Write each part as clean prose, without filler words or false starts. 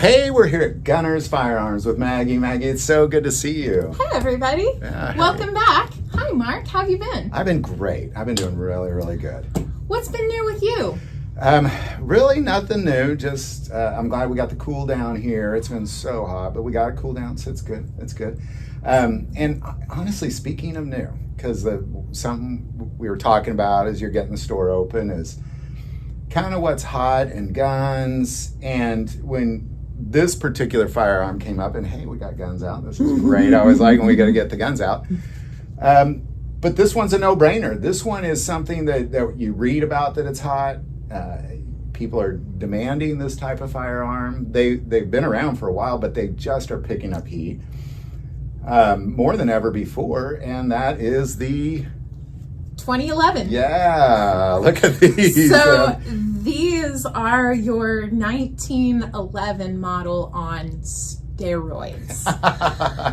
Hey, we're here at Gunners Firearms with Maggie. Maggie, it's so good to see you. Hey, everybody. Welcome back. Hi, Mark. How have you been? I've been great. I've been doing really, really good. What's been new with you? Really nothing new. Just I'm glad we got the cool down here. It's been so hot, but we got a cool down, so it's good. It's good. And honestly, speaking of new, because something we were talking about as you're getting the store open is kind of what's hot in guns. And when this particular firearm came up, and hey, we got guns out. This is great. I always like when we got to get the guns out. But this one's a no-brainer. This one is something that you read about that it's hot. People are demanding this type of firearm. They've been around for a while, but they just are picking up heat more than ever before, and that is the 2011. Yeah, look at these. So these are your 1911 model on steroids.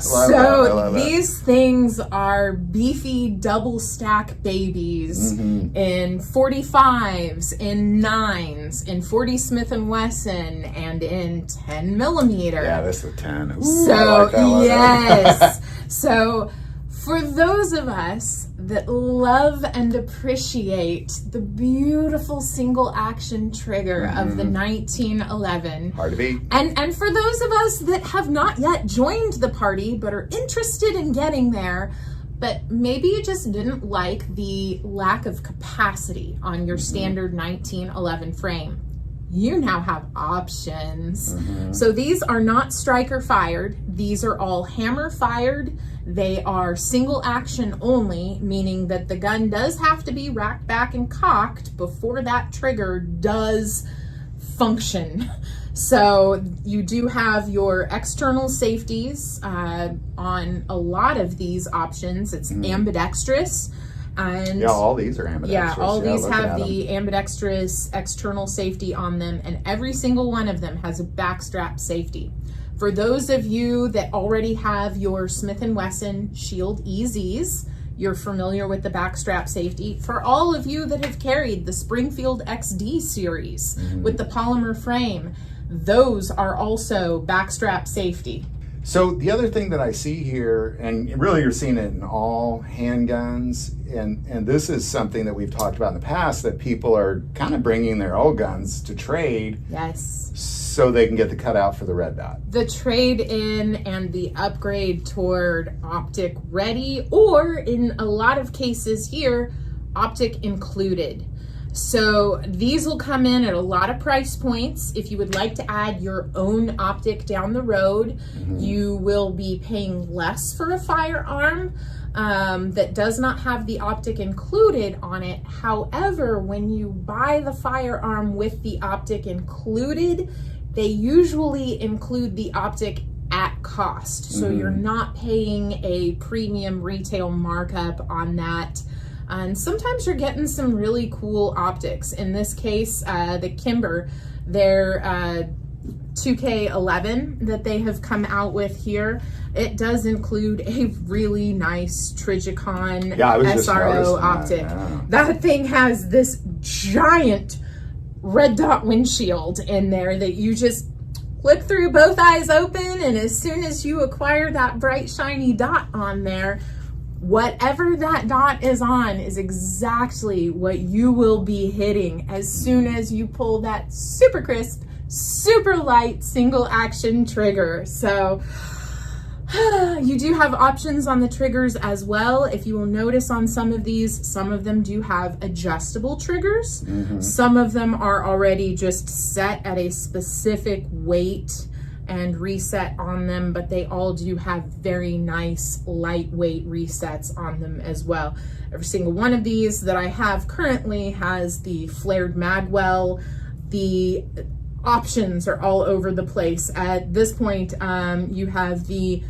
So these things are beefy double stack babies in 45s, in 9s, in 40 Smith & Wesson, and in 10 millimeter. Yeah, this is a 10. Ooh, so I like that. yes. So for those of us that love and appreciate the beautiful single action trigger of the 1911. Hard to beat. And for those of us that have not yet joined the party but are interested in getting there, but maybe you just didn't like the lack of capacity on your standard 1911 frame, you now have options. So these are not striker fired. These are all hammer fired. They are single action only, meaning that the gun does have to be racked back and cocked before that trigger does function. So you do have your external safeties on a lot of these options. It's ambidextrous. And yeah, all these are ambidextrous. Yeah, all these have the ambidextrous external safety on them, and every single one of them has a backstrap safety. For those of you that already have your Smith & Wesson Shield EZs, you're familiar with the backstrap safety. For all of you that have carried the Springfield XD series with the polymer frame, those are also backstrap safety. So the other thing that I see here, and really you're seeing it in all handguns, and this is something that we've talked about in the past, that people are kind of bringing their old guns to trade. Yes. So they can get the cutout for the red dot. The trade in and the upgrade toward optic ready, or in a lot of cases here, optic included. So these will come in at a lot of price points. If you would like to add your own optic down the road, you will be paying less for a firearm that does not have the optic included on it. However, when you buy the firearm with the optic included, they usually include the optic at cost. So you're not paying a premium retail markup on that. And sometimes you're getting some really cool optics. In this case, the Kimber, their 2K11 that they have come out with here, it does include a really nice Trijicon SRO optic. That thing has this giant red dot windshield in there that you just flick through both eyes open, and as soon as you acquire that bright shiny dot on there, whatever that dot is on is exactly what you will be hitting as soon as you pull that super crisp, super light single action trigger. So you do have options on the triggers as well. If you will notice on some of these, some of them do have adjustable triggers. Some of them are already just set at a specific weight and reset on them, but they all do have very nice lightweight resets on them as well. Every single one of these that I have currently has the flared magwell. The options are all over the place. At this point, you have the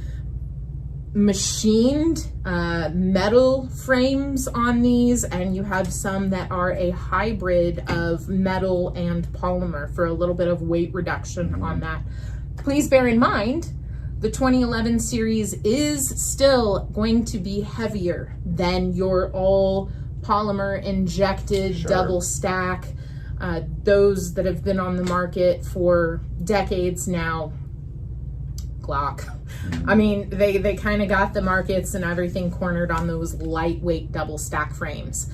machined metal frames on these, and you have some that are a hybrid of metal and polymer for a little bit of weight reduction on that. Please bear in mind, the 2011 series is still going to be heavier than your all polymer injected double stack those that have been on the market for decades now, Glock. I mean, they kind of got the markets and everything cornered on those lightweight double stack frames.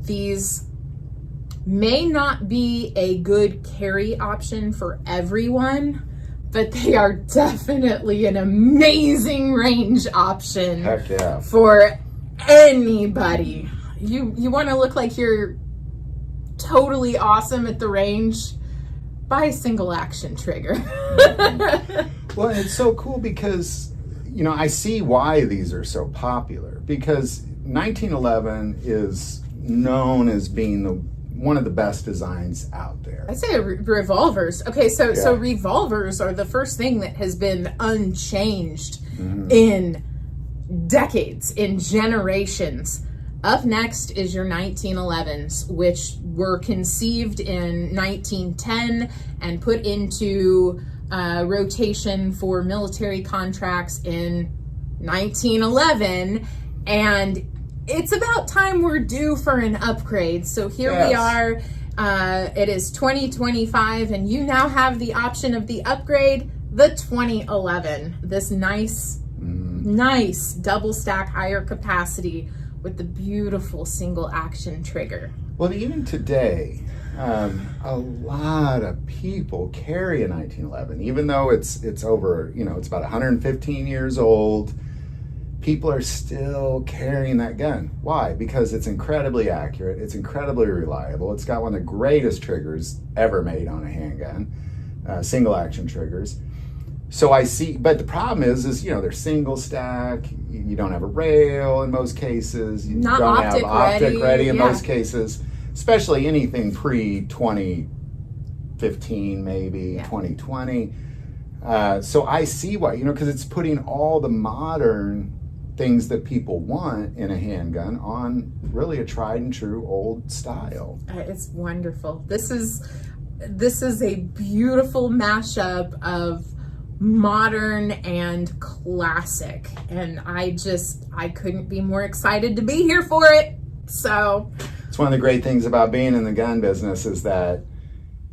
These may not be a good carry option for everyone, but they are definitely an amazing range option. Heck yeah. For anybody. You want to look like you're totally awesome at the range? Buy a single action trigger. Well, it's so cool because, you know, I see why these are so popular, because 1911 is known as being one of the best designs out there. I say revolvers. Okay, so revolvers are the first thing that has been unchanged in decades, in generations. Up next is your 1911s, which were conceived in 1910 and put into rotation for military contracts in 1911. And it's about time we're due for an upgrade. So here we are. It is 2025, and you now have the option of the upgrade, the 2011. This nice double stack, higher capacity with the beautiful single action trigger. Well, even today, a lot of people carry a 1911, even though it's over, you know, it's about 115 years old. People are still carrying that gun. Why? Because it's incredibly accurate. It's incredibly reliable. It's got one of the greatest triggers ever made on a handgun, single action triggers. So I see, but the problem is, you know, they're single stack. You don't have a rail in most cases. You don't have optic ready in most cases, especially anything pre 2015, maybe 2020. So I see why, you know, because it's putting all the modern things that people want in a handgun on really a tried and true old style. It's wonderful. This is a beautiful mashup of modern and classic, and I couldn't be more excited to be here for it. So it's one of the great things about being in the gun business is that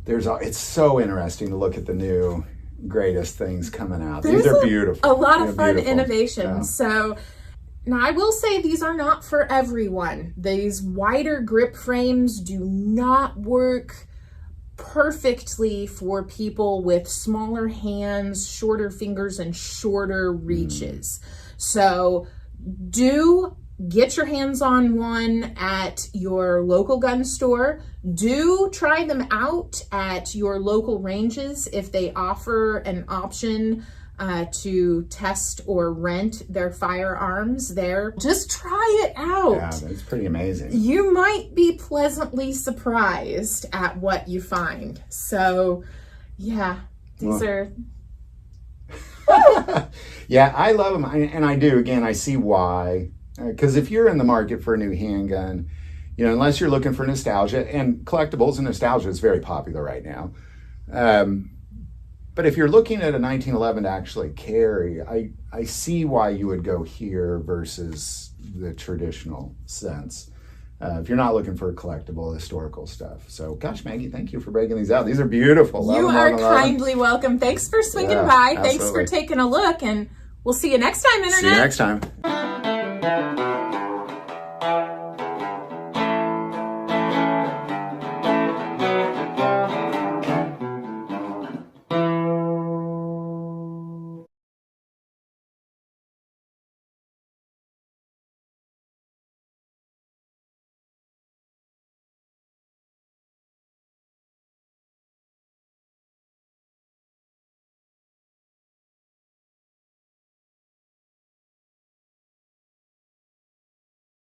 it's so interesting to look at the new greatest things coming out. These are beautiful. A lot of fun innovations. So now I will say these are not for everyone. These wider grip frames do not work perfectly for people with smaller hands, shorter fingers, and shorter reaches. So do get your hands on one at your local gun store. Do try them out at your local ranges if they offer an option to test or rent their firearms there. Just try it out. Yeah, that's pretty amazing. You might be pleasantly surprised at what you find. So, yeah, these are... Yeah, I love them. And I do. Again, I see why. Because if you're in the market for a new handgun, you know, unless you're looking for nostalgia, and collectibles and nostalgia is very popular right now. But if you're looking at a 1911 to actually carry, I see why you would go here versus the traditional sense. If you're not looking for collectible, historical stuff. So, gosh, Maggie, thank you for breaking these out. These are beautiful. You are kindly welcome. Thanks for swinging by. Absolutely. Thanks for taking a look, and we'll see you next time, Internet. See you next time.